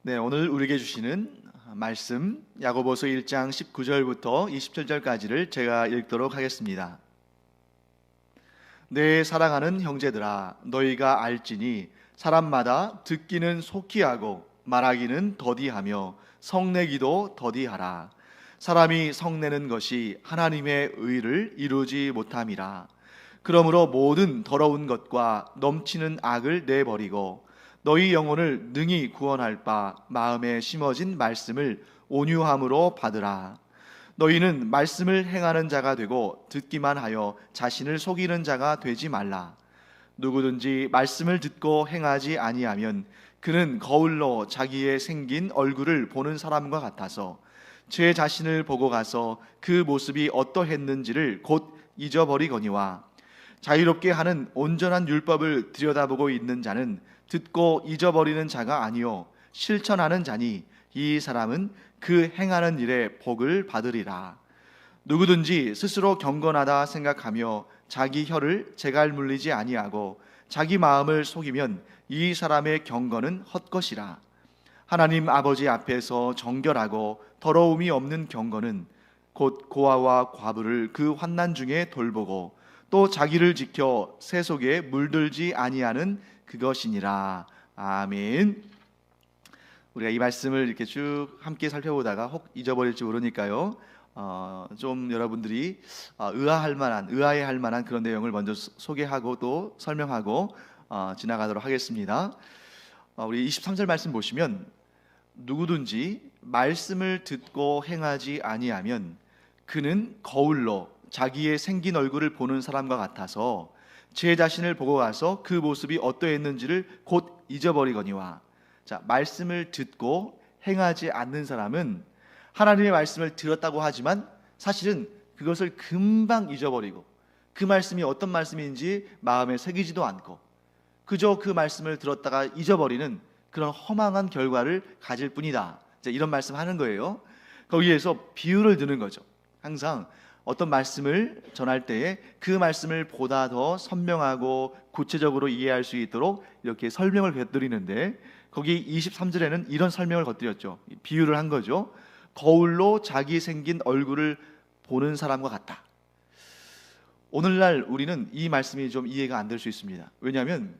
네, 오늘 우리에게 주시는 말씀 야고보서 1장 19절부터 27절까지를 제가 읽도록 하겠습니다. 내 사랑하는 형제들아, 너희가 알지니 사람마다 듣기는 속히 하고 말하기는 더디하며 성내기도 더디하라. 사람이 성내는 것이 하나님의 의를 이루지 못함이라. 그러므로 모든 더러운 것과 넘치는 악을 내버리고 너희 영혼을 능히 구원할 바 마음에 심어진 말씀을 온유함으로 받으라. 너희는 말씀을 행하는 자가 되고 듣기만 하여 자신을 속이는 자가 되지 말라. 누구든지 말씀을 듣고 행하지 아니하면 그는 거울로 자기의 생긴 얼굴을 보는 사람과 같아서 제 자신을 보고 가서 그 모습이 어떠했는지를 곧 잊어버리거니와, 자유롭게 하는 온전한 율법을 들여다보고 있는 자는 듣고 잊어버리는 자가 아니요 실천하는 자니 이 사람은 그 행하는 일에 복을 받으리라. 누구든지 스스로 경건하다 생각하며 자기 혀를 제갈 물리지 아니하고 자기 마음을 속이면 이 사람의 경건은 헛것이라. 하나님 아버지 앞에서 정결하고 더러움이 없는 경건은 곧 고아와 과부를 그 환난 중에 돌보고 또 자기를 지켜 새 속에 물들지 아니하는 그것이니라. 아멘. 우리가 이 말씀을 이렇게 쭉 함께 살펴보다가 혹 잊어버릴지 모르니까요, 좀 여러분들이 의아해할 만한 그런 내용을 먼저 소개하고 또 설명하고 지나가도록 하겠습니다. 우리 23절 말씀 보시면, 누구든지 말씀을 듣고 행하지 아니하면 그는 거울로 자기의 생긴 얼굴을 보는 사람과 같아서 제 자신을 보고 가서 그 모습이 어떠했는지를 곧 잊어버리거니와. 자, 말씀을 듣고 행하지 않는 사람은 하나님의 말씀을 들었다고 하지만 사실은 그것을 금방 잊어버리고 그 말씀이 어떤 말씀인지 마음에 새기지도 않고 그저 그 말씀을 들었다가 잊어버리는 그런 허망한 결과를 가질 뿐이다. 이런 말씀하는 거예요. 거기에서 비유를 드는 거죠. 항상 어떤 말씀을 전할 때에 그 말씀을 보다 더 선명하고 구체적으로 이해할 수 있도록 이렇게 설명을 곁들이는데, 거기 23절에는 이런 설명을 곁들였죠. 비유를 한 거죠. 거울로 자기 생긴 얼굴을 보는 사람과 같다. 오늘날 우리는 이 말씀이 좀 이해가 안 될 수 있습니다. 왜냐하면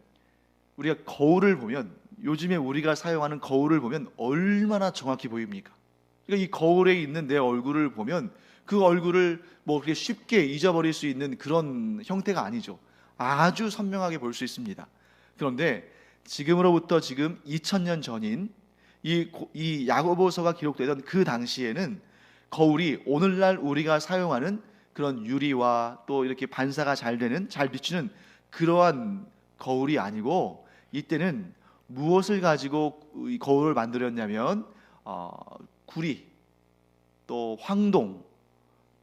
우리가 거울을 보면, 요즘에 우리가 사용하는 거울을 보면 얼마나 정확히 보입니까? 그러니까 이 거울에 있는 내 얼굴을 보면 그 얼굴을 뭐 그렇게 쉽게 잊어버릴 수 있는 그런 형태가 아니죠. 아주 선명하게 볼 수 있습니다. 그런데 지금으로부터 지금 2000년 전인 이 야고보서가 기록되던 그 당시에는 거울이 오늘날 우리가 사용하는 그런 유리와 또 이렇게 반사가 잘 되는, 잘 비추는 그러한 거울이 아니고, 이때는 무엇을 가지고 이 거울을 만들었냐면 구리, 또 황동,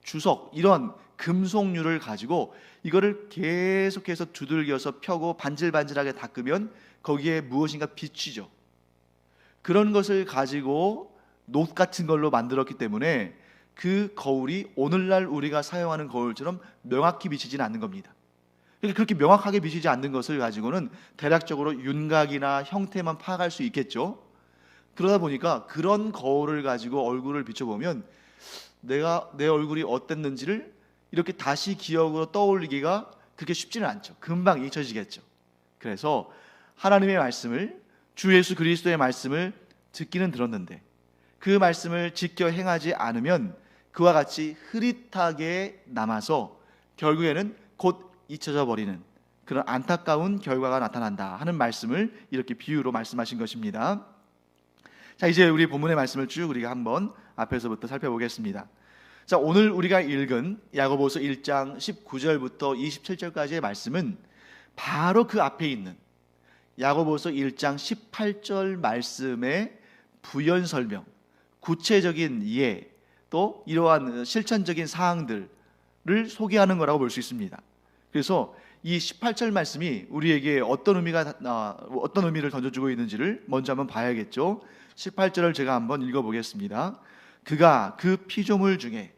주석, 이런 금속류를 가지고 이거를 계속해서 두들겨서 펴고 반질반질하게 닦으면 거기에 무엇인가 비치죠. 그런 것을 가지고 녹 같은 걸로 만들었기 때문에 그 거울이 오늘날 우리가 사용하는 거울처럼 명확히 비치지는 않는 겁니다. 그렇게 명확하게 비치지 않는 것을 가지고는 대략적으로 윤곽이나 형태만 파악할 수 있겠죠. 그러다 보니까 그런 거울을 가지고 얼굴을 비춰보면 내가 내 얼굴이 어땠는지를 이렇게 다시 기억으로 떠올리기가 그렇게 쉽지는 않죠. 금방 잊혀지겠죠. 그래서 하나님의 말씀을, 주 예수 그리스도의 말씀을 듣기는 들었는데 그 말씀을 지켜 행하지 않으면 그와 같이 흐릿하게 남아서 결국에는 곧 잊혀져 버리는 그런 안타까운 결과가 나타난다 하는 말씀을 이렇게 비유로 말씀하신 것입니다. 자, 이제 우리 본문의 말씀을 쭉 우리가 한번 앞에서부터 살펴보겠습니다. 자, 오늘 우리가 읽은 야고보서 1장 19절부터 27절까지의 말씀은 바로 그 앞에 있는 야고보서 1장 18절 말씀의 부연 설명, 구체적인 예, 또 이러한 실천적인 사항들을 소개하는 거라고 볼 수 있습니다. 그래서 이 18절 말씀이 우리에게 어떤 의미를 던져주고 있는지를 먼저 한번 봐야겠죠. 18절을 제가 한번 읽어보겠습니다. 그가 그 피조물 중에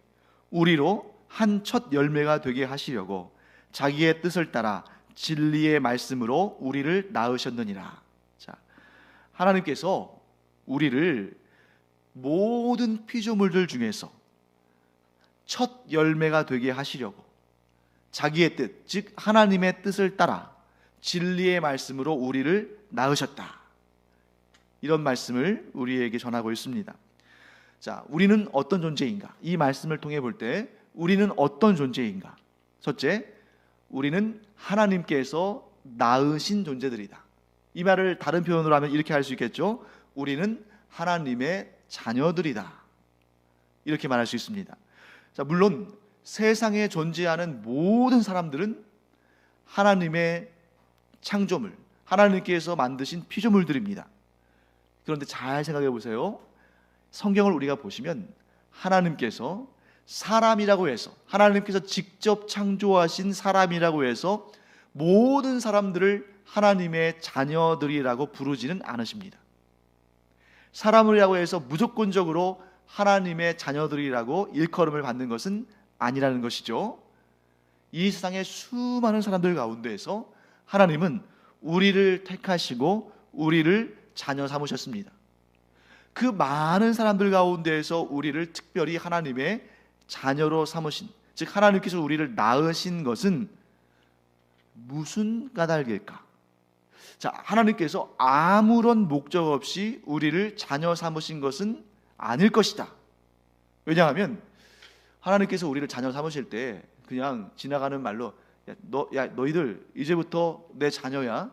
우리로 한 첫 열매가 되게 하시려고 자기의 뜻을 따라 진리의 말씀으로 우리를 낳으셨느니라. 자, 하나님께서 우리를 모든 피조물들 중에서 첫 열매가 되게 하시려고 자기의 뜻, 즉 하나님의 뜻을 따라 진리의 말씀으로 우리를 낳으셨다. 이런 말씀을 우리에게 전하고 있습니다. 자, 우리는 어떤 존재인가? 이 말씀을 통해 볼 때 우리는 어떤 존재인가? 첫째, 우리는 하나님께서 낳으신 존재들이다. 이 말을 다른 표현으로 하면 이렇게 할 수 있겠죠. 우리는 하나님의 자녀들이다. 이렇게 말할 수 있습니다. 자, 물론 세상에 존재하는 모든 사람들은 하나님의 창조물, 하나님께서 만드신 피조물들입니다. 그런데 잘 생각해 보세요. 성경을 우리가 보시면 하나님께서 사람이라고 해서, 하나님께서 직접 창조하신 사람이라고 해서 모든 사람들을 하나님의 자녀들이라고 부르지는 않으십니다. 사람이라고 해서 무조건적으로 하나님의 자녀들이라고 일컬음을 받는 것은 아니라는 것이죠. 이 세상의 수많은 사람들 가운데에서 하나님은 우리를 택하시고 우리를 자녀 삼으셨습니다. 그 많은 사람들 가운데에서 우리를 특별히 하나님의 자녀로 삼으신, 즉 하나님께서 우리를 낳으신 것은 무슨 까닭일까? 자, 하나님께서 아무런 목적 없이 우리를 자녀 삼으신 것은 아닐 것이다. 왜냐하면 하나님께서 우리를 자녀 삼으실 때 그냥 지나가는 말로 너희들 이제부터 내 자녀야,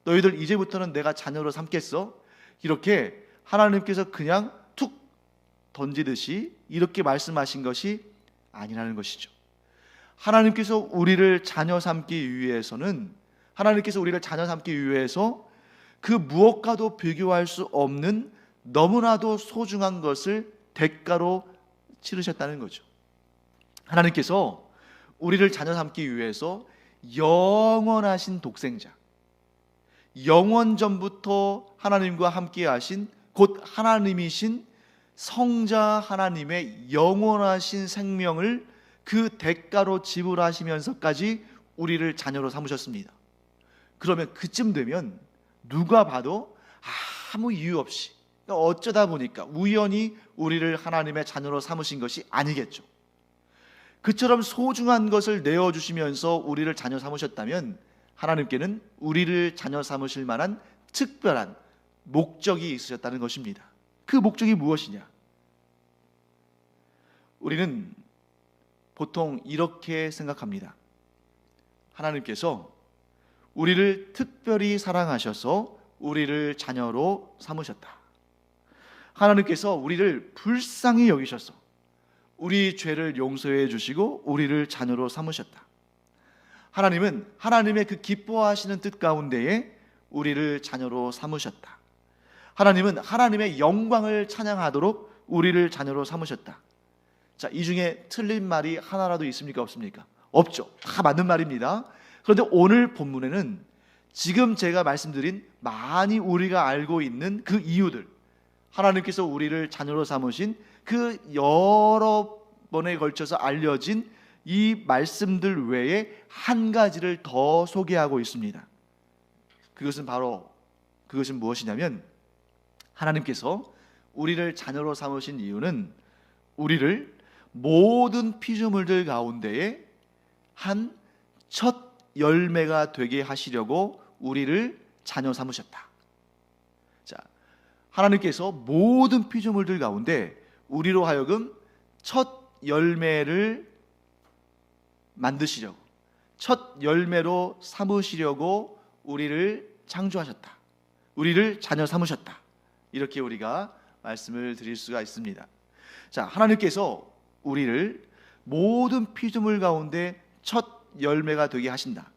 너희들 이제부터는 내가 자녀로 삼겠어, 이렇게 하나님께서 그냥 툭 던지듯이 이렇게 말씀하신 것이 아니라는 것이죠. 하나님께서 우리를 자녀 삼기 위해서는, 하나님께서 우리를 자녀 삼기 위해서 그 무엇과도 비교할 수 없는 너무나도 소중한 것을 대가로 치르셨다는 거죠. 하나님께서 우리를 자녀 삼기 위해서 영원하신 독생자, 영원 전부터 하나님과 함께 하신 곧 하나님이신 성자 하나님의 영원하신 생명을 그 대가로 지불하시면서까지 우리를 자녀로 삼으셨습니다. 그러면 그쯤 되면 누가 봐도 아무 이유 없이, 어쩌다 보니까 우연히 우리를 하나님의 자녀로 삼으신 것이 아니겠죠. 그처럼 소중한 것을 내어주시면서 우리를 자녀 삼으셨다면 하나님께는 우리를 자녀 삼으실 만한 특별한 목적이 있으셨다는 것입니다. 그 목적이 무엇이냐? 우리는 보통 이렇게 생각합니다. 하나님께서 우리를 특별히 사랑하셔서 우리를 자녀로 삼으셨다. 하나님께서 우리를 불쌍히 여기셔서 우리 죄를 용서해 주시고 우리를 자녀로 삼으셨다. 하나님은 하나님의 그 기뻐하시는 뜻 가운데에 우리를 자녀로 삼으셨다. 하나님은 하나님의 영광을 찬양하도록 우리를 자녀로 삼으셨다. 자, 이 중에 틀린 말이 하나라도 있습니까? 없습니까? 없죠. 다 맞는 말입니다. 그런데 오늘 본문에는 지금 제가 말씀드린 많이 우리가 알고 있는 그 이유들, 하나님께서 우리를 자녀로 삼으신 그 여러 번에 걸쳐서 알려진 이 말씀들 외에 한 가지를 더 소개하고 있습니다. 그것은 무엇이냐면, 하나님께서 우리를 자녀로 삼으신 이유는 우리를 모든 피조물들 가운데에 한 첫 열매가 되게 하시려고 우리를 자녀 삼으셨다. 자, 하나님께서 모든 피조물들 가운데 우리로 하여금 첫 열매를 만드시려고, 첫 열매로 삼으시려고 우리를 창조하셨다. 우리를 자녀 삼으셨다. 이렇게 우리가 말씀을 드릴 수가 있습니다. 자, 하나님께서 우리를 모든 피조물 가운데 첫 열매가 되게 하신다.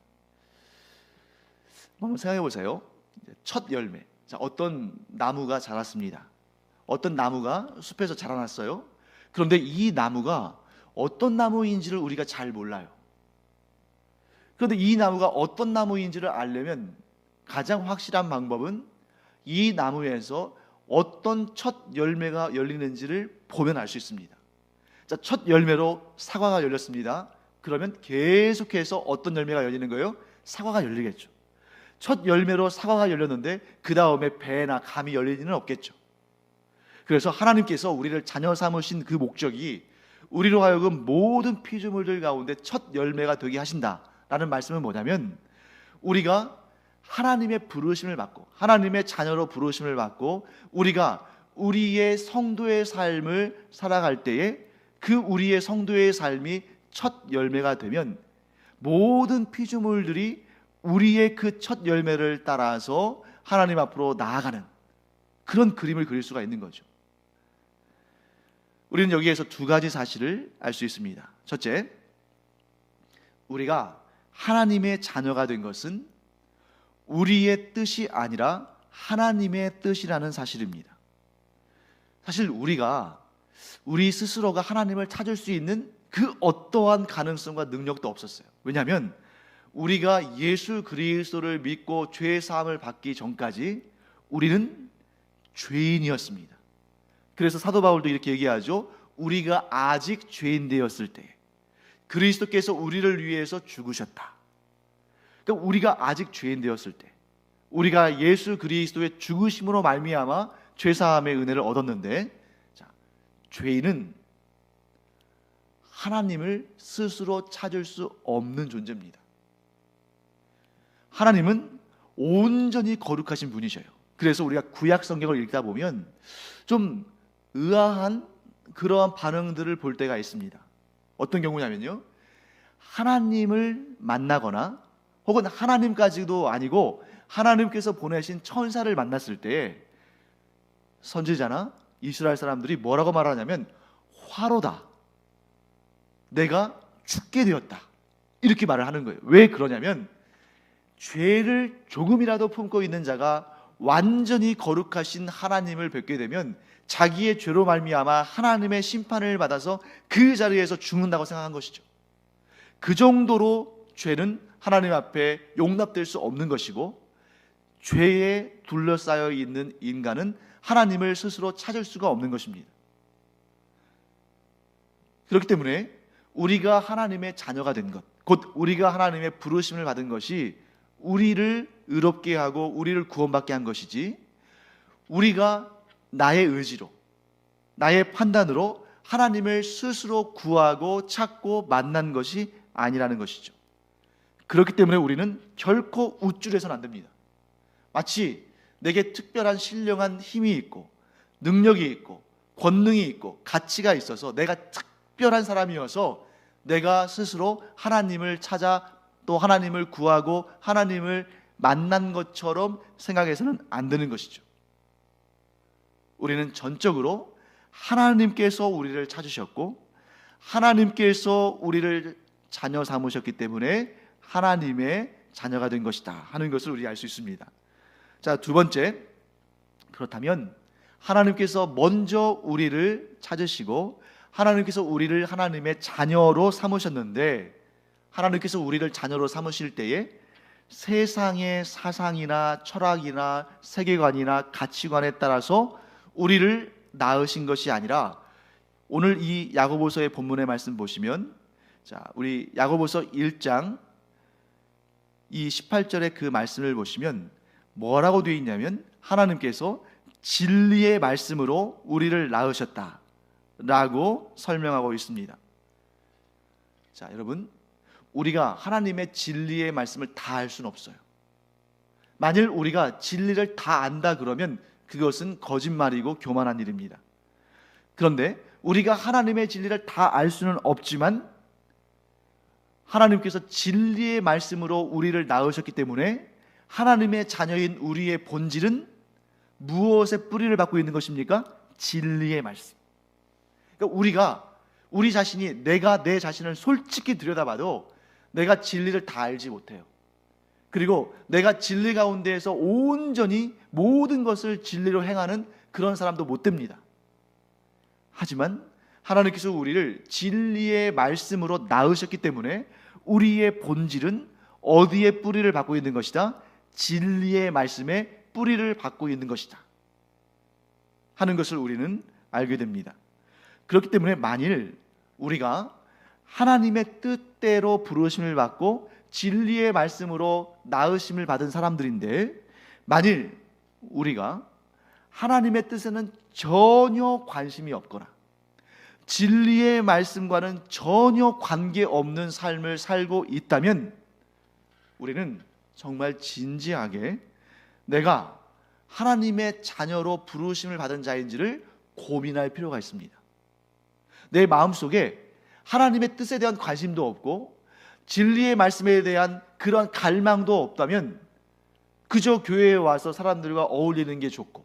한번 생각해 보세요. 첫 열매. 자, 어떤 나무가 자랐습니다. 어떤 나무가 숲에서 자라났어요. 그런데 이 나무가 어떤 나무인지를 우리가 잘 몰라요. 그런데 이 나무가 어떤 나무인지를 알려면 가장 확실한 방법은 이 나무에서 어떤 첫 열매가 열리는지를 보면 알 수 있습니다. 자, 첫 열매로 사과가 열렸습니다. 그러면 계속해서 어떤 열매가 열리는 거예요? 사과가 열리겠죠. 첫 열매로 사과가 열렸는데 그 다음에 배나 감이 열릴 리는 없겠죠. 그래서 하나님께서 우리를 자녀 삼으신 그 목적이 우리로 하여금 모든 피조물들 가운데 첫 열매가 되게 하신다라는 말씀은 뭐냐면, 우리가 하나님의 부르심을 받고 하나님의 자녀로 부르심을 받고 우리가 우리의 성도의 삶을 살아갈 때에 그 우리의 성도의 삶이 첫 열매가 되면 모든 피조물들이 우리의 그 첫 열매를 따라서 하나님 앞으로 나아가는 그런 그림을 그릴 수가 있는 거죠. 우리는 여기에서 두 가지 사실을 알 수 있습니다. 첫째, 우리가 하나님의 자녀가 된 것은 우리의 뜻이 아니라 하나님의 뜻이라는 사실입니다. 사실 우리가 우리 스스로가 하나님을 찾을 수 있는 그 어떠한 가능성과 능력도 없었어요. 왜냐하면 우리가 예수 그리스도를 믿고 죄 사함을 받기 전까지 우리는 죄인이었습니다. 그래서 사도 바울도 이렇게 얘기하죠. 우리가 아직 죄인 되었을 때 그리스도께서 우리를 위해서 죽으셨다. 그러니까 우리가 아직 죄인 되었을 때, 우리가 예수 그리스도의 죽으심으로 말미암아 죄사함의 은혜를 얻었는데, 자, 죄인은 하나님을 스스로 찾을 수 없는 존재입니다. 하나님은 온전히 거룩하신 분이셔요. 그래서 우리가 구약 성경을 읽다 보면 좀 의아한 그러한 반응들을 볼 때가 있습니다. 어떤 경우냐면요, 하나님을 만나거나 혹은 하나님까지도 아니고 하나님께서 보내신 천사를 만났을 때 선지자나 이스라엘 사람들이 뭐라고 말하냐면, 화로다, 내가 죽게 되었다, 이렇게 말을 하는 거예요. 왜 그러냐면 죄를 조금이라도 품고 있는 자가 완전히 거룩하신 하나님을 뵙게 되면 자기의 죄로 말미암아 하나님의 심판을 받아서 그 자리에서 죽는다고 생각한 것이죠. 그 정도로 죄는 하나님 앞에 용납될 수 없는 것이고, 죄에 둘러싸여 있는 인간은 하나님을 스스로 찾을 수가 없는 것입니다. 그렇기 때문에 우리가 하나님의 자녀가 된 것, 곧 우리가 하나님의 부르심을 받은 것이 우리를 의롭게 하고 우리를 구원받게 한 것이지, 우리가 나의 의지로, 나의 판단으로 하나님을 스스로 구하고 찾고 만난 것이 아니라는 것이죠. 그렇기 때문에 우리는 결코 우쭐해서는 안 됩니다. 마치 내게 특별한 신령한 힘이 있고 능력이 있고 권능이 있고 가치가 있어서 내가 특별한 사람이어서 내가 스스로 하나님을 찾아 또 하나님을 구하고 하나님을 만난 것처럼 생각해서는 안 되는 것이죠. 우리는 전적으로 하나님께서 우리를 찾으셨고 하나님께서 우리를 자녀 삼으셨기 때문에 하나님의 자녀가 된 것이다 하는 것을 우리 알 수 있습니다. 자, 두 번째, 그렇다면 하나님께서 먼저 우리를 찾으시고 하나님께서 우리를 하나님의 자녀로 삼으셨는데, 하나님께서 우리를 자녀로 삼으실 때에 세상의 사상이나 철학이나 세계관이나 가치관에 따라서 우리를 낳으신 것이 아니라, 오늘 이 야고보서의 본문의 말씀 보시면, 자, 우리 야고보서 1장 이 18절의 그 말씀을 보시면 뭐라고 되어 있냐면, 하나님께서 진리의 말씀으로 우리를 낳으셨다라고 설명하고 있습니다. 자, 여러분, 우리가 하나님의 진리의 말씀을 다 알 수는 없어요. 만일 우리가 진리를 다 안다 그러면 그것은 거짓말이고 교만한 일입니다. 그런데 우리가 하나님의 진리를 다 알 수는 없지만 하나님께서 진리의 말씀으로 우리를 낳으셨기 때문에 하나님의 자녀인 우리의 본질은 무엇에 뿌리를 받고 있는 것입니까? 진리의 말씀. 그러니까 우리 자신이, 내가 내 자신을 솔직히 들여다봐도 내가 진리를 다 알지 못해요. 그리고 내가 진리 가운데에서 온전히 모든 것을 진리로 행하는 그런 사람도 못 됩니다. 하지만 하나님께서 우리를 진리의 말씀으로 낳으셨기 때문에 우리의 본질은 어디에 뿌리를 받고 있는 것이다? 진리의 말씀에 뿌리를 받고 있는 것이다 하는 것을 우리는 알게 됩니다. 그렇기 때문에 만일 우리가 하나님의 뜻대로 부르심을 받고 진리의 말씀으로 낳으심을 받은 사람들인데, 만일 우리가 하나님의 뜻에는 전혀 관심이 없거나 진리의 말씀과는 전혀 관계없는 삶을 살고 있다면 우리는 정말 진지하게 내가 하나님의 자녀로 부르심을 받은 자인지를 고민할 필요가 있습니다. 내 마음속에 하나님의 뜻에 대한 관심도 없고 진리의 말씀에 대한 그런 갈망도 없다면 그저 교회에 와서 사람들과 어울리는 게 좋고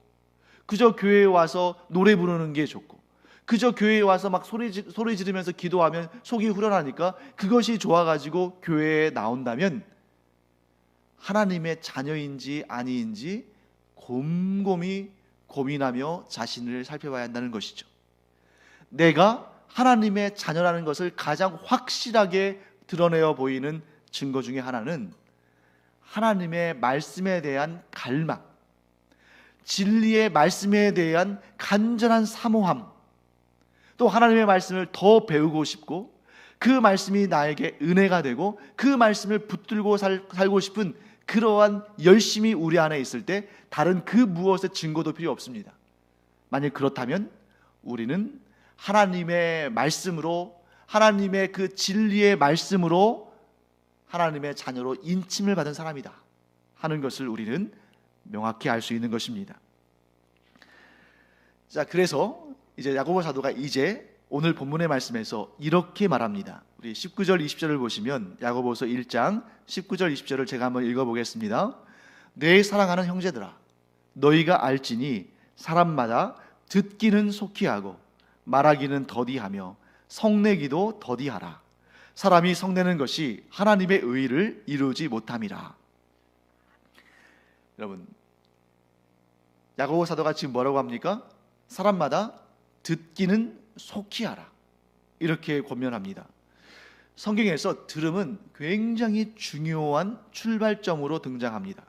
그저 교회에 와서 노래 부르는 게 좋고 그저 교회에 와서 막 소리 지르면서 기도하면 속이 후련하니까 그것이 좋아가지고 교회에 나온다면 하나님의 자녀인지 아니인지 곰곰이 고민하며 자신을 살펴봐야 한다는 것이죠. 내가 하나님의 자녀라는 것을 가장 확실하게 드러내어 보이는 증거 중에 하나는 하나님의 말씀에 대한 갈망, 진리의 말씀에 대한 간절한 사모함, 또 하나님의 말씀을 더 배우고 싶고 그 말씀이 나에게 은혜가 되고 그 말씀을 붙들고 살고 싶은 그러한 열심이 우리 안에 있을 때 다른 그 무엇의 증거도 필요 없습니다. 만약 그렇다면 우리는 하나님의 말씀으로, 하나님의 그 진리의 말씀으로 하나님의 자녀로 인침을 받은 사람이다 하는 것을 우리는 명확히 알 수 있는 것입니다. 자, 그래서 이제 야고보 사도가 이제 오늘 본문의 말씀에서 이렇게 말합니다. 우리 19절 20절을 보시면 야고보서 1장 19절 20절을 제가 한번 읽어보겠습니다. 내 사랑하는 형제들아, 너희가 알지니 사람마다 듣기는 속히 하고 말하기는 더디하며 성내기도 더디하라. 사람이 성내는 것이 하나님의 의를 이루지 못함이라. 여러분, 야고보 사도가 지금 뭐라고 합니까? 사람마다 듣기는 속히 하라, 이렇게 권면합니다. 성경에서 들음은 굉장히 중요한 출발점으로 등장합니다.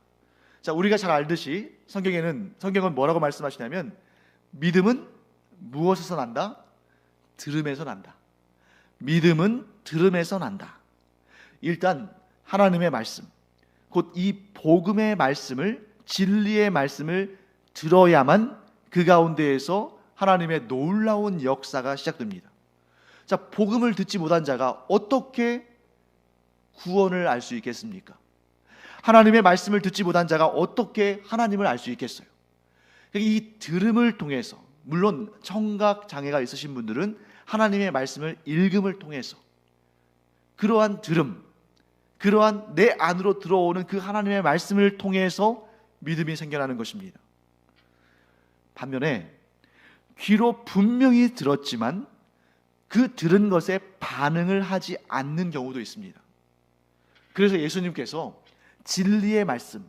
자, 우리가 잘 알듯이 성경은 뭐라고 말씀하시냐면 믿음은 무엇에서 난다? 들음에서 난다. 믿음은 들음에서 난다. 일단 하나님의 말씀, 곧 이 복음의 말씀을, 진리의 말씀을 들어야만 그 가운데에서 하나님의 놀라운 역사가 시작됩니다. 자, 복음을 듣지 못한 자가 어떻게 구원을 알 수 있겠습니까? 하나님의 말씀을 듣지 못한 자가 어떻게 하나님을 알 수 있겠어요? 이 들음을 통해서, 물론 청각 장애가 있으신 분들은 하나님의 말씀을 읽음을 통해서 그러한 들음, 그러한 내 안으로 들어오는 그 하나님의 말씀을 통해서 믿음이 생겨나는 것입니다. 반면에 귀로 분명히 들었지만 그 들은 것에 반응을 하지 않는 경우도 있습니다. 그래서 예수님께서 진리의 말씀,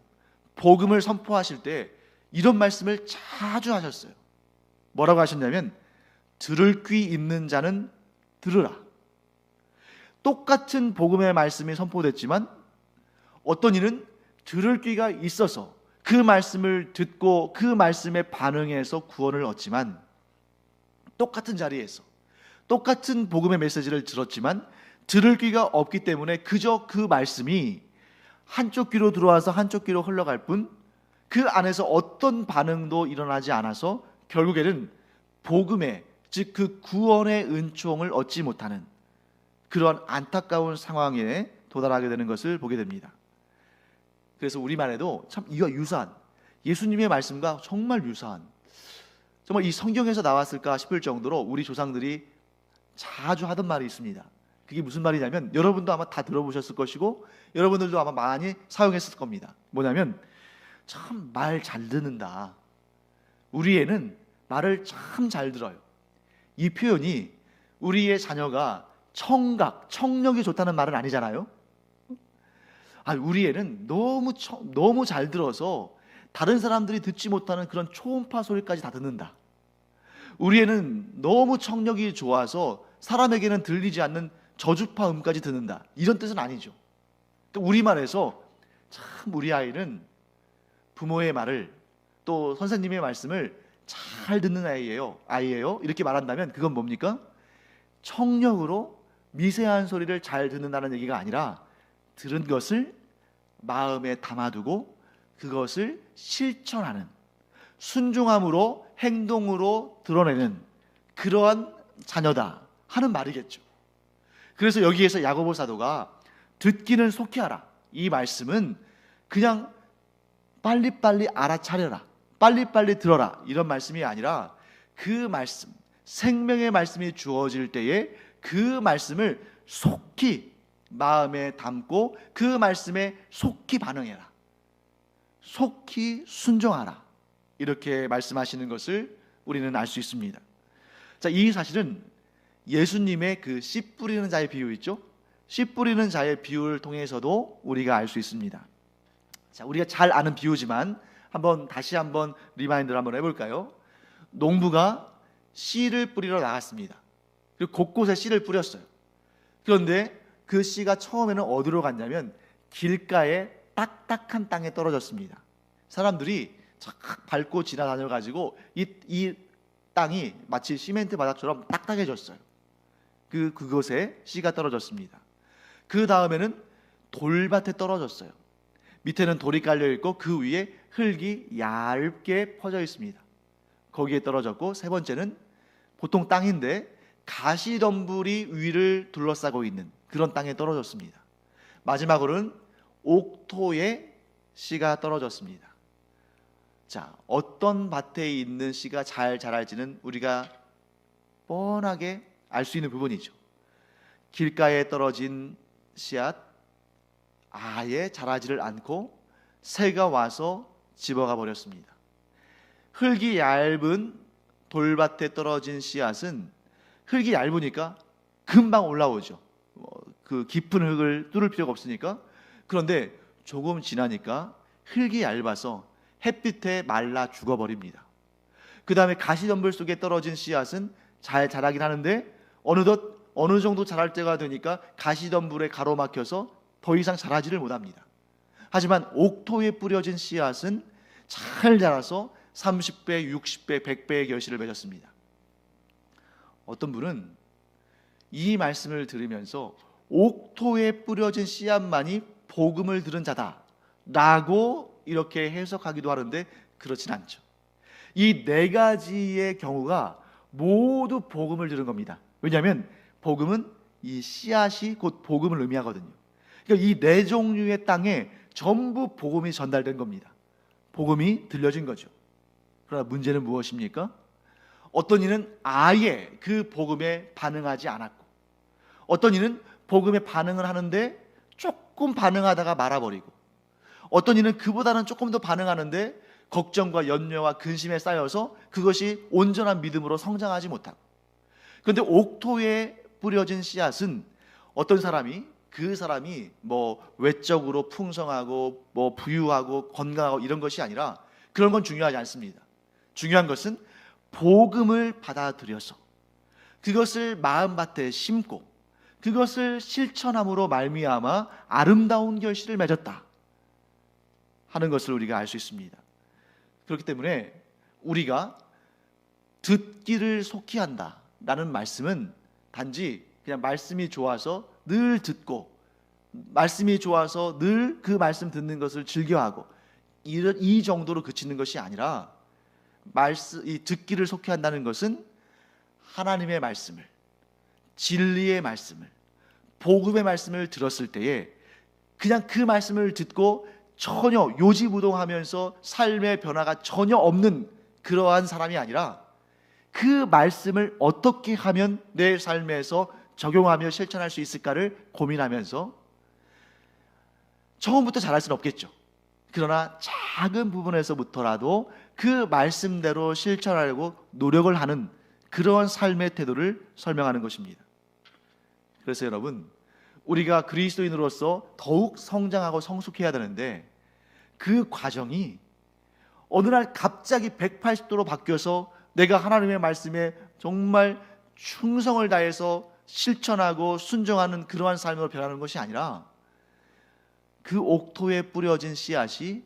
복음을 선포하실 때 이런 말씀을 자주 하셨어요. 뭐라고 하셨냐면 들을 귀 있는 자는 들으라. 똑같은 복음의 말씀이 선포됐지만 어떤 이는 들을 귀가 있어서 그 말씀을 듣고 그 말씀에 반응해서 구원을 얻지만, 똑같은 자리에서 똑같은 복음의 메시지를 들었지만 들을 귀가 없기 때문에 그저 그 말씀이 한쪽 귀로 들어와서 한쪽 귀로 흘러갈 뿐 그 안에서 어떤 반응도 일어나지 않아서 결국에는 복음의, 즉 그 구원의 은총을 얻지 못하는 그러한 안타까운 상황에 도달하게 되는 것을 보게 됩니다. 그래서 우리말에도 참 이와 유사한, 예수님의 말씀과 정말 유사한, 정말 이 성경에서 나왔을까 싶을 정도로 우리 조상들이 자주 하던 말이 있습니다. 그게 무슨 말이냐면 여러분도 아마 다 들어보셨을 것이고 여러분들도 아마 많이 사용했을 겁니다. 뭐냐면 참 말 잘 듣는다, 우리 애는 말을 참 잘 들어요. 이 표현이 우리의 자녀가 청력이 좋다는 말은 아니잖아요. 우리 애는 너무 잘 들어서 다른 사람들이 듣지 못하는 그런 초음파 소리까지 다 듣는다. 우리 애는 너무 청력이 좋아서 사람에게는 들리지 않는 저주파 음까지 듣는다, 이런 뜻은 아니죠. 우리말에서 참 우리 아이는 부모의 말을, 또 선생님의 말씀을 잘 듣는 아이예요 이렇게 말한다면 그건 뭡니까? 청력으로 미세한 소리를 잘 듣는다는 얘기가 아니라 들은 것을 마음에 담아두고 그것을 실천하는, 순종함으로 행동으로 드러내는 그러한 자녀다 하는 말이겠죠. 그래서 여기에서 야고보 사도가 듣기는 속히 하라, 이 말씀은 그냥 빨리빨리 알아차려라, 빨리빨리 들어라, 이런 말씀이 아니라 그 말씀, 생명의 말씀이 주어질 때에 그 말씀을 속히 마음에 담고 그 말씀에 속히 반응해라, 속히 순종하라, 이렇게 말씀하시는 것을 우리는 알 수 있습니다. 자, 이 사실은 예수님의 그 씨 뿌리는 자의 비유 있죠? 씨 뿌리는 자의 비유를 통해서도 우리가 알 수 있습니다. 자, 우리가 잘 아는 비유지만 다시 한번 리마인드를 한번 해볼까요? 농부가 씨를 뿌리러 나갔습니다. 그리고 곳곳에 씨를 뿌렸어요. 그런데 그 씨가 처음에는 어디로 갔냐면 길가에 딱딱한 땅에 떨어졌습니다. 사람들이 착 밟고 지나다녀 가지고 이 땅이 마치 시멘트 바닥처럼 딱딱해졌어요. 그곳에 씨가 떨어졌습니다. 그 다음에는 돌밭에 떨어졌어요. 밑에는 돌이 깔려 있고 그 위에 흙이 얇게 퍼져 있습니다. 거기에 떨어졌고, 세 번째는 보통 땅인데 가시덤불이 위를 둘러싸고 있는 그런 땅에 떨어졌습니다. 마지막으로는 옥토에 씨가 떨어졌습니다. 자, 어떤 밭에 있는 씨가 잘 자랄지는 우리가 뻔하게 알 수 있는 부분이죠. 길가에 떨어진 씨앗 아예 자라지를 않고 새가 와서 집어가 버렸습니다. 흙이 얇은 돌밭에 떨어진 씨앗은 흙이 얇으니까 금방 올라오죠. 그 깊은 흙을 뚫을 필요가 없으니까. 그런데 조금 지나니까 흙이 얇아서 햇빛에 말라 죽어버립니다. 그 다음에 가시덤불 속에 떨어진 씨앗은 잘 자라긴 하는데 어느덧 어느 정도 자랄 때가 되니까 가시덤불에 가로막혀서 더 이상 자라지를 못합니다. 하지만 옥토에 뿌려진 씨앗은 잘 자라서 30배, 60배, 100배의 결실을 맺었습니다. 어떤 분은 이 말씀을 들으면서 옥토에 뿌려진 씨앗만이 복음을 들은 자다라고 이렇게 해석하기도 하는데 그렇진 않죠. 이 네 가지의 경우가 모두 복음을 들은 겁니다. 왜냐하면 복음은 이 씨앗이 곧 복음을 의미하거든요. 그러니까 이 네 종류의 땅에 전부 복음이 전달된 겁니다. 복음이 들려진 거죠. 그러나 문제는 무엇입니까? 어떤 이는 아예 그 복음에 반응하지 않았고, 어떤 이는 복음에 반응을 하는데 조금 반응하다가 말아버리고, 어떤 이는 그보다는 조금 더 반응하는데 걱정과 염려와 근심에 쌓여서 그것이 온전한 믿음으로 성장하지 못하고, 그런데 옥토에 뿌려진 씨앗은 어떤 사람이 그 사람이 외적으로 풍성하고 부유하고 건강하고 이런 것이 아니라 그런 건 중요하지 않습니다. 중요한 것은 복음을 받아들여서 그것을 마음밭에 심고 그것을 실천함으로 말미암아 아름다운 결실을 맺었다 하는 것을 우리가 알 수 있습니다. 그렇기 때문에 우리가 듣기를 속히 한다라는 말씀은 단지 그냥 말씀이 좋아서 늘 듣고, 말씀이 좋아서 늘 그 말씀 듣는 것을 즐겨하고 이 정도로 그치는 것이 아니라, 이 듣기를 속히 한다는 것은 하나님의 말씀을, 진리의 말씀을, 복음의 말씀을 들었을 때에 그냥 그 말씀을 듣고 전혀 요지부동하면서 삶의 변화가 전혀 없는 그러한 사람이 아니라, 그 말씀을 어떻게 하면 내 삶에서 적용하며 실천할 수 있을까를 고민하면서, 처음부터 잘할 수는 없겠죠. 그러나 작은 부분에서부터라도 그 말씀대로 실천하려고 노력을 하는 그러한 삶의 태도를 설명하는 것입니다. 그래서 여러분, 우리가 그리스도인으로서 더욱 성장하고 성숙해야 되는데, 그 과정이 어느 날 갑자기 180도로 바뀌어서 내가 하나님의 말씀에 정말 충성을 다해서 실천하고 순종하는 그러한 삶으로 변하는 것이 아니라, 그 옥토에 뿌려진 씨앗이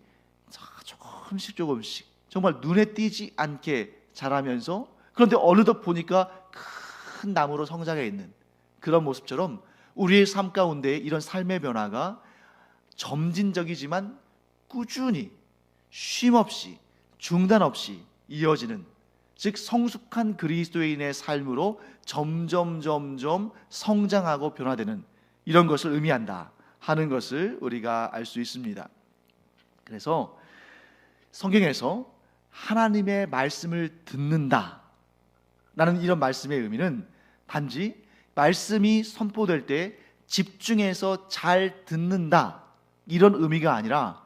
조금씩 정말 눈에 띄지 않게 자라면서, 그런데 어느덧 보니까 큰 나무로 성장해 있는 그런 모습처럼 우리의 삶 가운데 이런 삶의 변화가 점진적이지만 꾸준히 쉼없이 중단 없이 이어지는, 즉 성숙한 그리스도인의 삶으로 점점 성장하고 변화되는 이런 것을 의미한다 하는 것을 우리가 알 수 있습니다. 그래서 성경에서 하나님의 말씀을 듣는다 라는 이런 말씀의 의미는 단지 말씀이 선포될 때 집중해서 잘 듣는다 이런 의미가 아니라,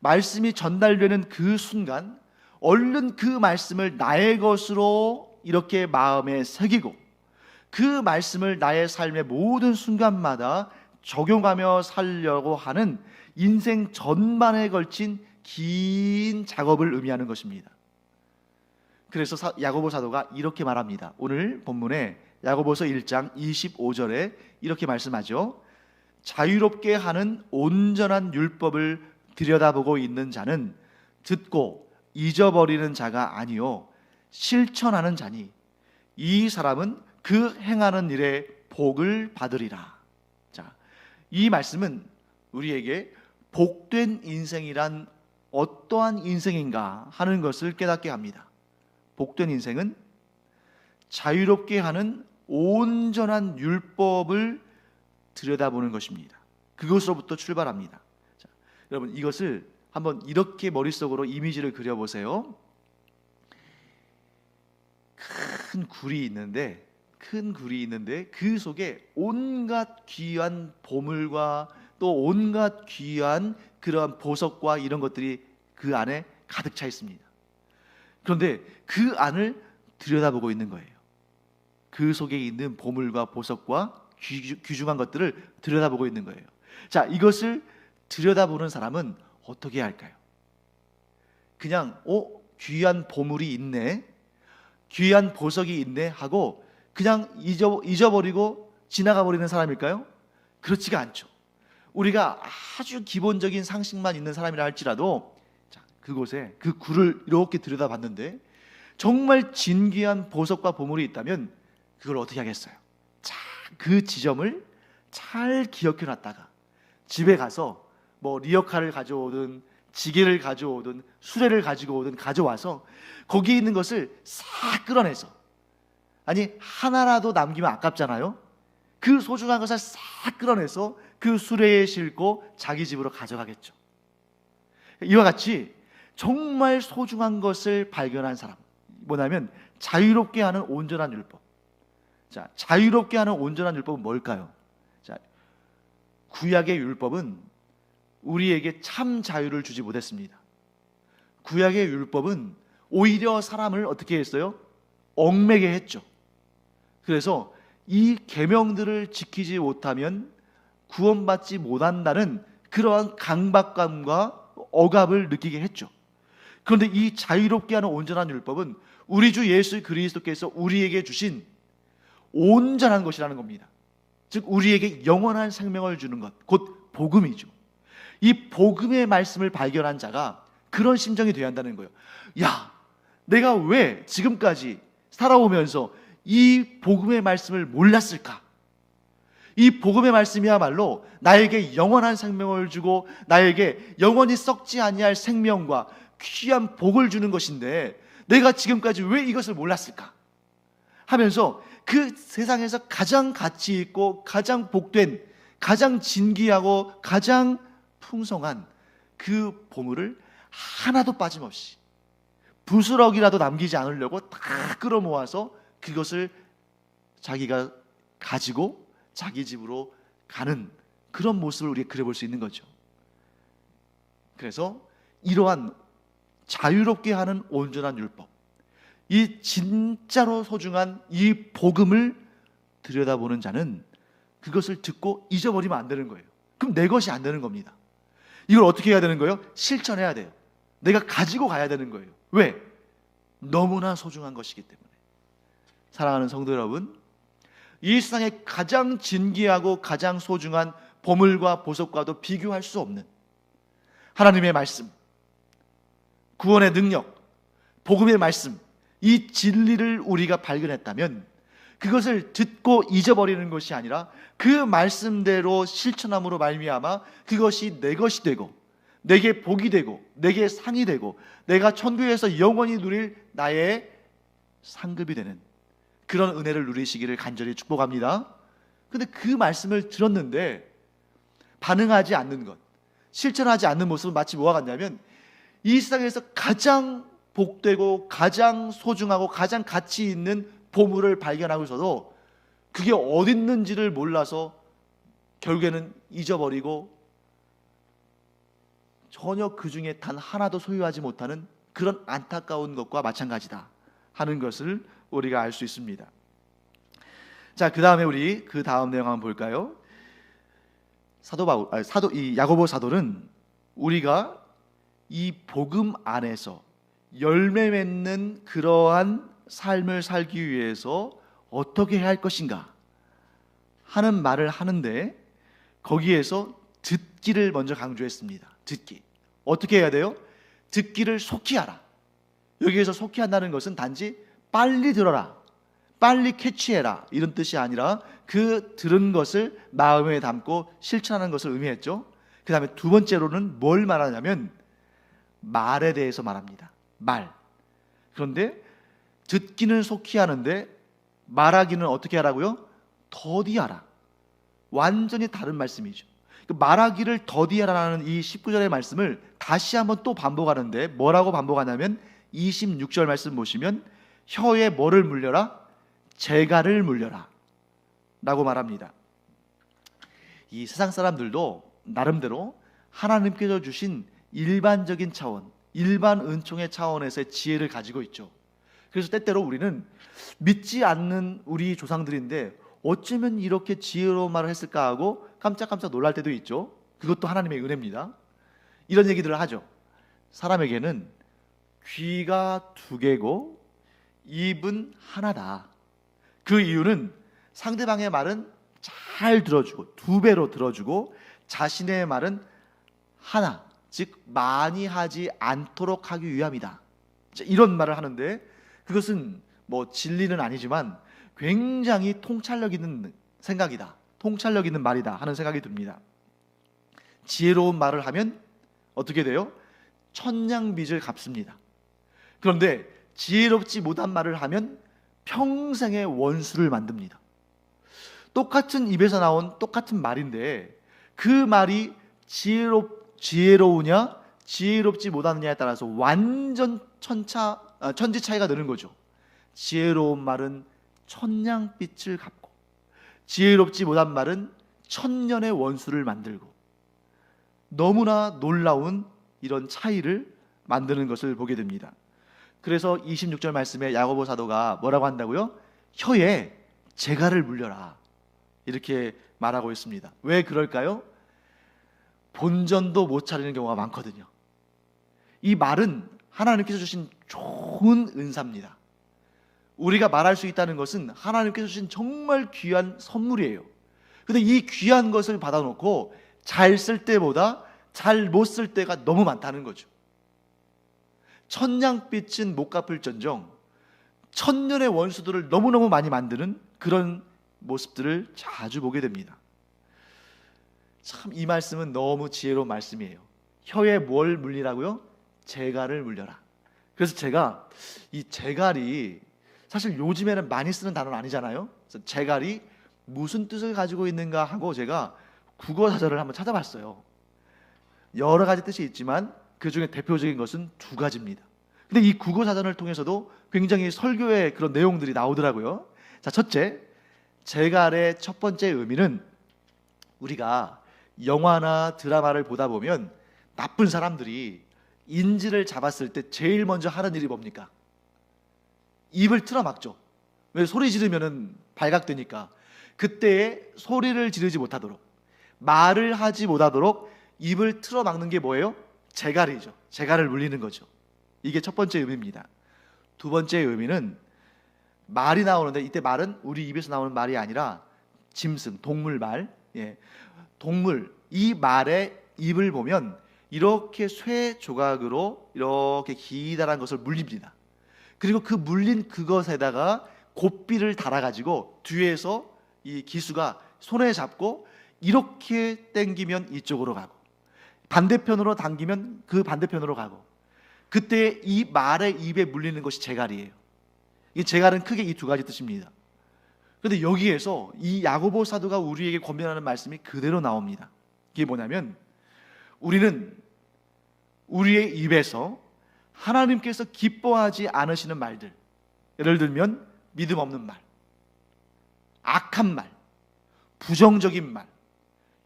말씀이 전달되는 그 순간 얼른 그 말씀을 나의 것으로 이렇게 마음에 새기고 그 말씀을 나의 삶의 모든 순간마다 적용하며 살려고 하는 인생 전반에 걸친 긴 작업을 의미하는 것입니다. 그래서 야고보 사도가 이렇게 말합니다. 오늘 본문에 야고보서 1장 25절에 이렇게 말씀하죠. 자유롭게 하는 온전한 율법을 들여다보고 있는 자는 듣고 잊어버리는 자가 아니요 실천하는 자니 이 사람은 그 행하는 일에 복을 받으리라. 자, 이 말씀은 우리에게 복된 인생이란 어떠한 인생인가 하는 것을 깨닫게 합니다. 복된 인생은 자유롭게 하는 온전한 율법을 들여다보는 것입니다. 그것으로부터 출발합니다. 자, 여러분 이것을 한번 이렇게 머릿속으로 이미지를 그려보세요. 큰 굴이 있는데 그 속에 온갖 귀한 보물과 또 온갖 귀한 그러한 보석과 이런 것들이 그 안에 가득 차 있습니다. 그런데 그 안을 들여다보고 있는 거예요. 그 속에 있는 보물과 보석과 귀중한 것들을 들여다보고 있는 거예요. 자, 이것을 들여다보는 사람은 어떻게 할까요? 그냥 귀한 보물이 있네, 귀한 보석이 있네 하고 그냥 잊어버리고 지나가 버리는 사람일까요? 그렇지가 않죠. 우리가 아주 기본적인 상식만 있는 사람이라 할지라도 그곳에 그 굴을 이렇게 들여다봤는데 정말 진귀한 보석과 보물이 있다면 그걸 어떻게 하겠어요? 자, 그 지점을 잘 기억해 놨다가 집에 가서 뭐 리어카를 가져오든 지게를 가져오든 수레를 가지고 오든 가져와서 거기에 있는 것을 싹 끌어내서, 아니 하나라도 남기면 아깝잖아요. 그 소중한 것을 싹 끌어내서 그 수레에 싣고 자기 집으로 가져가겠죠. 이와 같이 정말 소중한 것을 발견한 사람, 뭐냐면 자유롭게 하는 온전한 율법. 자, 자유롭게 하는 온전한 율법은 뭘까요? 자, 구약의 율법은 우리에게 참 자유를 주지 못했습니다. 구약의 율법은 오히려 사람을 어떻게 했어요? 얽매게 했죠. 그래서 이 계명들을 지키지 못하면 구원받지 못한다는 그러한 강박감과 억압을 느끼게 했죠. 그런데 이 자유롭게 하는 온전한 율법은 우리 주 예수 그리스도께서 우리에게 주신 온전한 것이라는 겁니다. 즉 우리에게 영원한 생명을 주는 것, 곧 복음이죠. 이 복음의 말씀을 발견한 자가 그런 심정이 되어야 한다는 거예요. 야, 내가 왜 지금까지 살아오면서 이 복음의 말씀을 몰랐을까? 이 복음의 말씀이야말로 나에게 영원한 생명을 주고 나에게 영원히 썩지 아니할 생명과 귀한 복을 주는 것인데 내가 지금까지 왜 이것을 몰랐을까? 하면서 그 세상에서 가장 가치 있고 가장 복된, 가장 진귀하고 가장 풍성한 그 보물을 하나도 빠짐없이 부스럭이라도 남기지 않으려고 다 끌어모아서 그것을 자기가 가지고 자기 집으로 가는 그런 모습을 우리가 그려볼 수 있는 거죠. 그래서 이러한 자유롭게 하는 온전한 율법, 이 진짜로 소중한 이 복음을 들여다보는 자는 그것을 듣고 잊어버리면 안 되는 거예요. 그럼 내 것이 안 되는 겁니다. 이걸 어떻게 해야 되는 거예요? 실천해야 돼요. 내가 가지고 가야 되는 거예요. 왜? 너무나 소중한 것이기 때문에. 사랑하는 성도 여러분, 이 세상에 가장 진귀하고 가장 소중한 보물과 보석과도 비교할 수 없는 하나님의 말씀, 구원의 능력, 복음의 말씀, 이 진리를 우리가 발견했다면 그것을 듣고 잊어버리는 것이 아니라 그 말씀대로 실천함으로 말미암아 그것이 내 것이 되고 내게 복이 되고 내게 상이 되고 내가 천국에서 영원히 누릴 나의 상급이 되는 그런 은혜를 누리시기를 간절히 축복합니다. 근데 그 말씀을 들었는데 반응하지 않는 것, 실천하지 않는 모습은 마치 뭐와 같냐면 이 세상에서 가장 복되고 가장 소중하고 가장 가치 있는 보물을 발견하고서도 그게 어디 있는지를 몰라서 결국에는 잊어버리고 전혀 그 중에 단 하나도 소유하지 못하는 그런 안타까운 것과 마찬가지다 하는 것을 우리가 알 수 있습니다. 자, 그 다음에 우리 그 다음 내용 한번 볼까요? 이 야고보 사도는 우리가 이 복음 안에서 열매 맺는 그러한 삶을 살기 위해서 어떻게 해야 할 것인가 하는 말을 하는데 거기에서 듣기를 먼저 강조했습니다. 듣기. 어떻게 해야 돼요? 듣기를 속히 하라. 여기에서 속히 한다는 것은 단지 빨리 들어라, 빨리 캐치해라 이런 뜻이 아니라 그 들은 것을 마음에 담고 실천하는 것을 의미했죠. 그 다음에 두 번째로는 뭘 말하냐면 말에 대해서 말합니다. 말. 그런데 듣기는 속히 하는데 말하기는 어떻게 하라고요? 더디하라. 완전히 다른 말씀이죠. 말하기를 더디하라는 이 19절의 말씀을 다시 한번 또 반복하는데 뭐라고 반복하냐면 26절 말씀 보시면 혀에 뭐를 물려라? 재갈을 물려라 라고 말합니다. 이 세상 사람들도 나름대로 하나님께서 주신 일반적인 차원, 일반 은총의 차원에서의 지혜를 가지고 있죠. 그래서 때때로 우리는 믿지 않는 우리 조상들인데 어쩌면 이렇게 지혜로운 말을 했을까 하고 깜짝깜짝 놀랄 때도 있죠. 그것도 하나님의 은혜입니다. 이런 얘기들을 하죠. 사람에게는 귀가 두 개고 입은 하나다. 그 이유는 상대방의 말은 잘 들어주고 두 배로 들어주고 자신의 말은 하나, 즉 많이 하지 않도록 하기 위함이다. 이런 말을 하는데 그것은 뭐 진리는 아니지만 굉장히 통찰력 있는 생각이다, 통찰력 있는 말이다 하는 생각이 듭니다. 지혜로운 말을 하면 어떻게 돼요? 천냥빚을 갚습니다. 그런데 지혜롭지 못한 말을 하면 평생의 원수를 만듭니다. 똑같은 입에서 나온 똑같은 말인데 그 말이 지혜로우냐 지혜롭지 못하느냐에 따라서 완전 천지 차이가 나는 거죠. 지혜로운 말은 천냥빚을 갚고 지혜롭지 못한 말은 천년의 원수를 만들고 너무나 놀라운 이런 차이를 만드는 것을 보게 됩니다. 그래서 26절 말씀에 야고보 사도가 뭐라고 한다고요? 혀에 재갈을 물려라 이렇게 말하고 있습니다. 왜 그럴까요? 본전도 못 차리는 경우가 많거든요. 이 말은 하나님께서 주신 좋은 은사입니다. 우리가 말할 수 있다는 것은 하나님께서 주신 정말 귀한 선물이에요. 근데 이 귀한 것을 받아놓고 잘 쓸 때보다 잘 못 쓸 때가 너무 많다는 거죠. 천냥빚은 못 갚을전정 천년의 원수들을 너무너무 많이 만드는 그런 모습들을 자주 보게 됩니다. 참 이 말씀은 너무 지혜로운 말씀이에요. 혀에 뭘 물리라고요? 재갈을 물려라. 그래서 제가 이 재갈이 사실 요즘에는 많이 쓰는 단어는 아니잖아요. 그래서 재갈이 무슨 뜻을 가지고 있는가 하고 제가 국어사전을 한번 찾아봤어요. 여러 가지 뜻이 있지만 그 중에 대표적인 것은 두 가지입니다. 근데 이 국어사전을 통해서도 굉장히 설교의 그런 내용들이 나오더라고요. 자, 첫째, 재갈의 첫 번째 의미는 우리가 영화나 드라마를 보다 보면 나쁜 사람들이 인질을 잡았을 때 제일 먼저 하는 일이 뭡니까? 입을 틀어막죠. 왜? 소리 지르면 발각되니까. 그때에 소리를 지르지 못하도록, 말을 하지 못하도록 입을 틀어막는 게 뭐예요? 재갈이죠. 재갈을 물리는 거죠. 이게 첫 번째 의미입니다. 두 번째 의미는 말이 나오는데 이때 말은 우리 입에서 나오는 말이 아니라 짐승, 동물 말. 동물, 이 말의 입을 보면 이렇게 쇠 조각으로 이렇게 기다란 것을 물립니다. 그리고 그 물린 그것에다가 고삐를 달아가지고 뒤에서 이 기수가 손에 잡고 이렇게 당기면 이쪽으로 가고 반대편으로 당기면 그 반대편으로 가고, 그때 이 말의 입에 물리는 것이 재갈이에요. 이 재갈은 크게 이 두 가지 뜻입니다. 그런데 여기에서 이 야고보 사도가 우리에게 권면하는 말씀이 그대로 나옵니다. 이게 뭐냐면, 우리는 우리의 입에서 하나님께서 기뻐하지 않으시는 말들, 예를 들면 믿음 없는 말, 악한 말, 부정적인 말,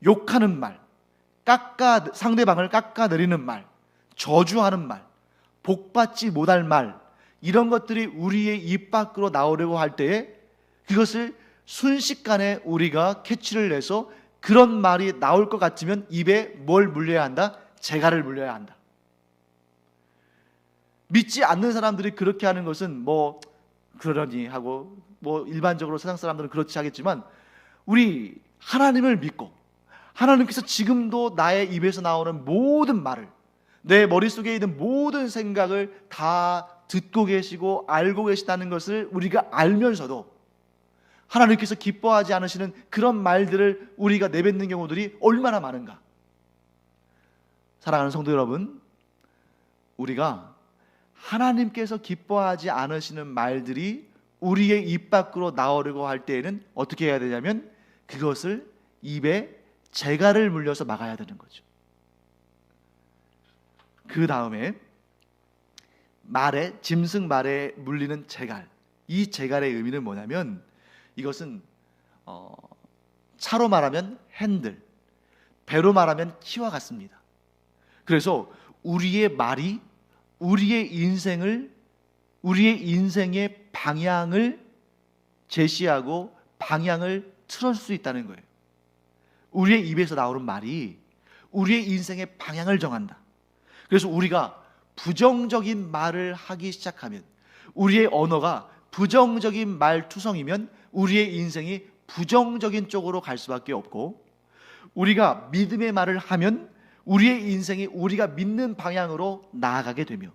욕하는 말, 상대방을 깎아내리는 말, 저주하는 말, 복받지 못할 말, 이런 것들이 우리의 입 밖으로 나오려고 할 때에 그것을 순식간에 우리가 캐치를 해서 그런 말이 나올 것 같으면 입에 뭘 물려야 한다? 재갈을 물려야 한다. 믿지 않는 사람들이 그렇게 하는 것은 뭐 그러니 하고, 뭐 일반적으로 세상 사람들은 그렇지 하겠지만, 우리 하나님을 믿고 하나님께서 지금도 나의 입에서 나오는 모든 말을, 내 머릿속에 있는 모든 생각을 다 듣고 계시고 알고 계시다는 것을 우리가 알면서도 하나님께서 기뻐하지 않으시는 그런 말들을 우리가 내뱉는 경우들이 얼마나 많은가. 사랑하는 성도 여러분, 우리가 하나님께서 기뻐하지 않으시는 말들이 우리의 입 밖으로 나오려고 할 때에는 어떻게 해야 되냐면, 그것을 입에 재갈을 물려서 막아야 되는 거죠. 그 다음에 짐승 말에 물리는 재갈, 이 재갈의 의미는 뭐냐면, 이것은 차로 말하면 핸들, 배로 말하면 키와 같습니다. 그래서 우리의 말이 우리의 인생의 방향을 제시하고 방향을 틀어줄 수 있다는 거예요. 우리의 입에서 나오는 말이 우리의 인생의 방향을 정한다. 그래서 우리가 부정적인 말을 하기 시작하면, 우리의 언어가 부정적인 말투성이면 우리의 인생이 부정적인 쪽으로 갈 수밖에 없고, 우리가 믿음의 말을 하면 우리의 인생이 우리가 믿는 방향으로 나아가게 되며,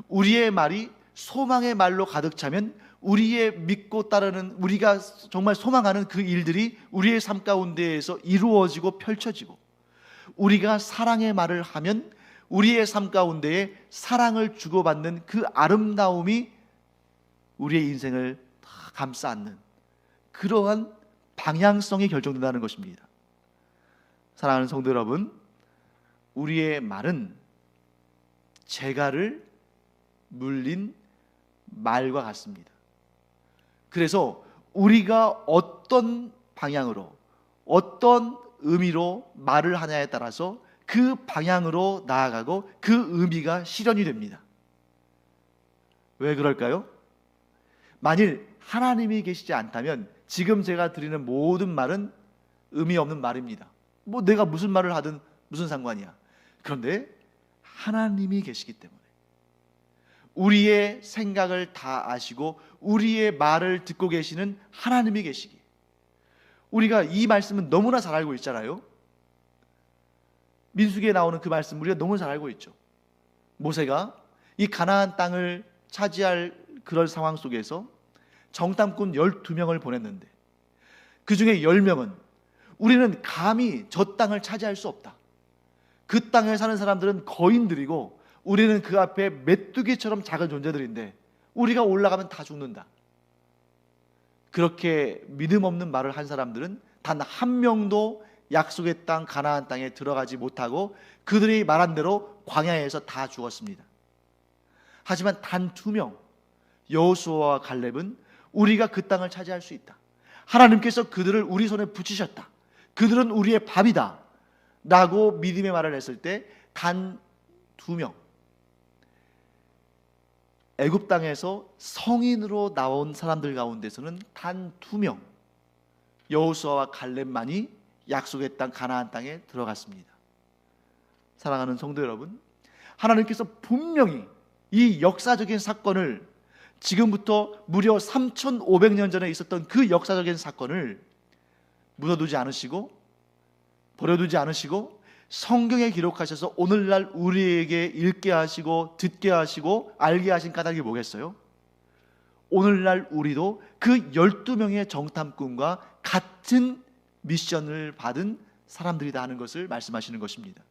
우리의 말이 소망의 말로 가득 차면 우리의 믿고 따르는, 우리가 정말 소망하는 그 일들이 우리의 삶 가운데에서 이루어지고 펼쳐지고, 우리가 사랑의 말을 하면 우리의 삶 가운데에 사랑을 주고받는 그 아름다움이 우리의 인생을 다 감싸 안는 그러한 방향성이 결정된다는 것입니다. 사랑하는 성도 여러분, 우리의 말은 재갈을 물린 말과 같습니다. 그래서 우리가 어떤 방향으로, 어떤 의미로 말을 하냐에 따라서 그 방향으로 나아가고 그 의미가 실현이 됩니다. 왜 그럴까요? 만일 하나님이 계시지 않다면 지금 제가 드리는 모든 말은 의미 없는 말입니다. 뭐 내가 무슨 말을 하든 무슨 상관이야. 그런데 하나님이 계시기 때문에, 우리의 생각을 다 아시고 우리의 말을 듣고 계시는 하나님이 계시기, 우리가 이 말씀은 너무나 잘 알고 있잖아요. 민수기에 나오는 그 말씀 우리가 너무 잘 알고 있죠. 모세가 이 가나안 땅을 차지할 그런 상황 속에서 정탐꾼 12명을 보냈는데, 그 중에 10명은 우리는 감히 저 땅을 차지할 수 없다, 그 땅에 사는 사람들은 거인들이고 우리는 그 앞에 메뚜기처럼 작은 존재들인데 우리가 올라가면 다 죽는다, 그렇게 믿음 없는 말을 한 사람들은 단 한 명도 약속의 땅 가나안 땅에 들어가지 못하고 그들이 말한 대로 광야에서 다 죽었습니다. 하지만 단 2명, 여호수아와 갈렙은 우리가 그 땅을 차지할 수 있다, 하나님께서 그들을 우리 손에 붙이셨다, 그들은 우리의 밥이다 라고 믿음의 말을 했을 때 단 2명, 애굽 땅에서 성인으로 나온 사람들 가운데서는 단 2명, 여호수아와 갈렙만이 약속의 땅 가나안 땅에 들어갔습니다. 사랑하는 성도 여러분, 하나님께서 분명히 이 역사적인 사건을, 지금부터 무려 3,500년 전에 있었던 그 역사적인 사건을 묻어두지 않으시고 버려두지 않으시고 성경에 기록하셔서 오늘날 우리에게 읽게 하시고 듣게 하시고 알게 하신 까닭이 뭐겠어요? 오늘날 우리도 그 12명의 정탐꾼과 같은 미션을 받은 사람들이다 하는 것을 말씀하시는 것입니다.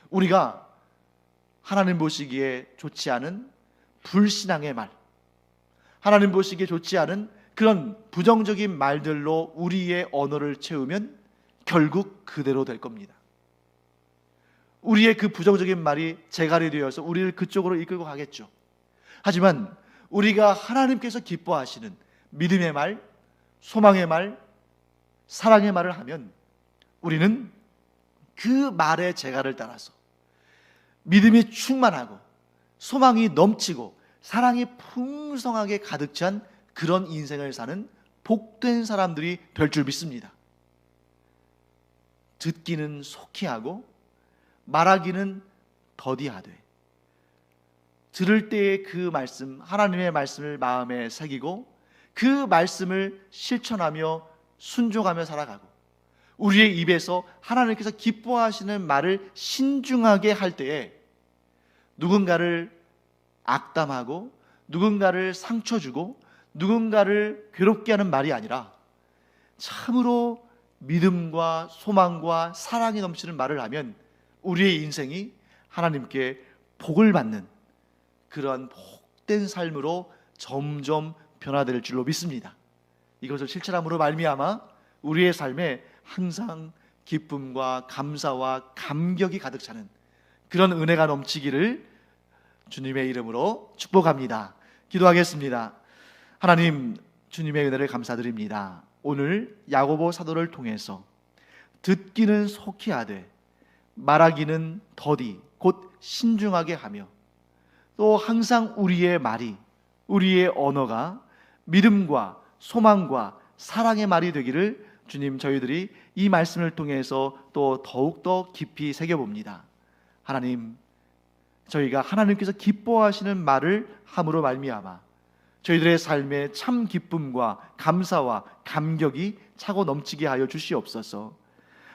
우리가 하나님 보시기에 좋지 않은 불신앙의 말, 하나님 보시기에 좋지 않은 그런 부정적인 말들로 우리의 언어를 채우면 결국 그대로 될 겁니다. 우리의 그 부정적인 말이 재갈이 되어서 우리를 그쪽으로 이끌고 가겠죠. 하지만 우리가 하나님께서 기뻐하시는 믿음의 말, 소망의 말, 사랑의 말을 하면 우리는 그 말의 재갈을 따라서 믿음이 충만하고 소망이 넘치고 사랑이 풍성하게 가득 찬 그런 인생을 사는 복된 사람들이 될 줄 믿습니다. 듣기는 속히 하고 말하기는 더디하되, 들을 때의 그 말씀, 하나님의 말씀을 마음에 새기고 그 말씀을 실천하며 순종하며 살아가고, 우리의 입에서 하나님께서 기뻐하시는 말을 신중하게 할 때에 누군가를 악담하고 누군가를 상처 주고 누군가를 괴롭게 하는 말이 아니라 참으로 믿음과 소망과 사랑이 넘치는 말을 하면 우리의 인생이 하나님께 복을 받는 그러한 복된 삶으로 점점 변화될 줄로 믿습니다. 이것을 실천함으로 말미암아 우리의 삶에 항상 기쁨과 감사와 감격이 가득 차는 그런 은혜가 넘치기를 주님의 이름으로 축복합니다. 기도하겠습니다. 하나님, 주님의 은혜를 감사드립니다. 오늘 야고보 사도를 통해서 듣기는 속히 하되 말하기는 더디, 곧 신중하게 하며, 또 항상 우리의 말이, 우리의 언어가 믿음과 소망과 사랑의 말이 되기를 주님, 저희들이 이 말씀을 통해서 또 더욱더 깊이 새겨봅니다. 하나님, 저희가 하나님께서 기뻐하시는 말을 함으로 말미암아 저희들의 삶에 참 기쁨과 감사와 감격이 차고 넘치게 하여 주시옵소서.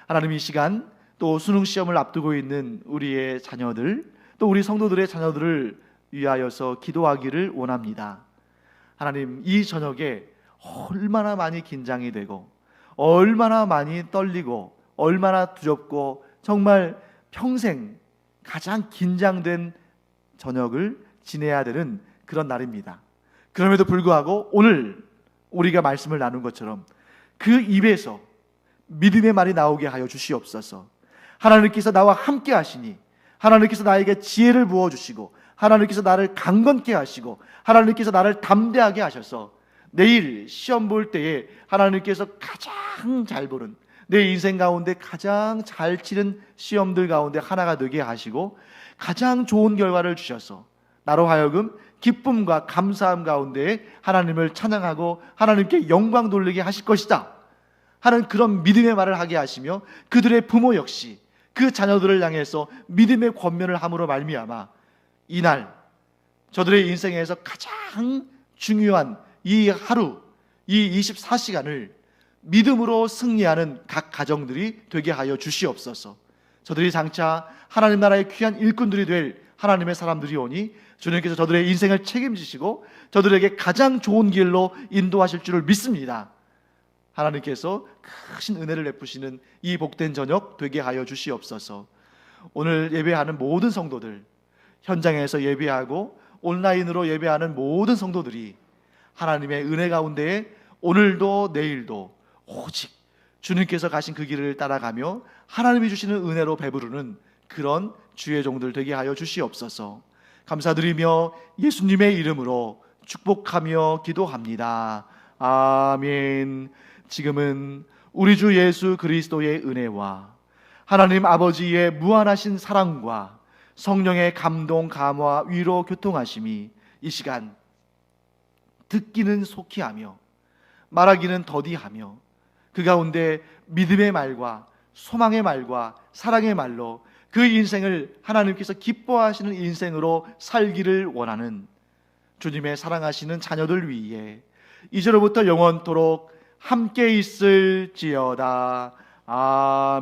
하나님, 이 시간 또 수능 시험을 앞두고 있는 우리의 자녀들, 또 우리 성도들의 자녀들을 위하여서 기도하기를 원합니다. 하나님, 이 저녁에 얼마나 많이 긴장이 되고 얼마나 많이 떨리고 얼마나 두렵고 정말 평생 가장 긴장된 저녁을 지내야 되는 그런 날입니다. 그럼에도 불구하고 오늘 우리가 말씀을 나눈 것처럼 그 입에서 믿음의 말이 나오게 하여 주시옵소서. 하나님께서 나와 함께 하시니, 하나님께서 나에게 지혜를 부어주시고, 하나님께서 나를 강건케 하시고, 하나님께서 나를 담대하게 하셔서 내일 시험 볼 때에 하나님께서 가장 잘 보는, 내 인생 가운데 가장 잘 치는 시험들 가운데 하나가 되게 하시고 가장 좋은 결과를 주셔서 나로 하여금 기쁨과 감사함 가운데 하나님을 찬양하고 하나님께 영광 돌리게 하실 것이다 하는 그런 믿음의 말을 하게 하시며, 그들의 부모 역시 그 자녀들을 향해서 믿음의 권면을 함으로 말미암아 이날 저들의 인생에서 가장 중요한 이 하루, 이 24시간을 믿음으로 승리하는 각 가정들이 되게 하여 주시옵소서. 저들이 장차 하나님 나라의 귀한 일꾼들이 될 하나님의 사람들이 오니 주님께서 저들의 인생을 책임지시고 저들에게 가장 좋은 길로 인도하실 줄을 믿습니다. 하나님께서 크신 은혜를 베푸시는 이 복된 저녁 되게 하여 주시옵소서. 오늘 예배하는 모든 성도들, 현장에서 예배하고 온라인으로 예배하는 모든 성도들이 하나님의 은혜 가운데에 오늘도 내일도 오직 주님께서 가신 그 길을 따라가며 하나님이 주시는 은혜로 배부르는 그런 주의 종들 되게 하여 주시옵소서. 감사드리며 예수님의 이름으로 축복하며 기도합니다. 아멘. 지금은 우리 주 예수 그리스도의 은혜와 하나님 아버지의 무한하신 사랑과 성령의 감동, 감화, 위로, 교통하심이 이 시간 듣기는 속히 하며 말하기는 더디하며 그 가운데 믿음의 말과 소망의 말과 사랑의 말로 그 인생을 하나님께서 기뻐하시는 인생으로 살기를 원하는 주님의 사랑하시는 자녀들 위해 이제로부터 영원토록 함께 있을지어다. 아멘.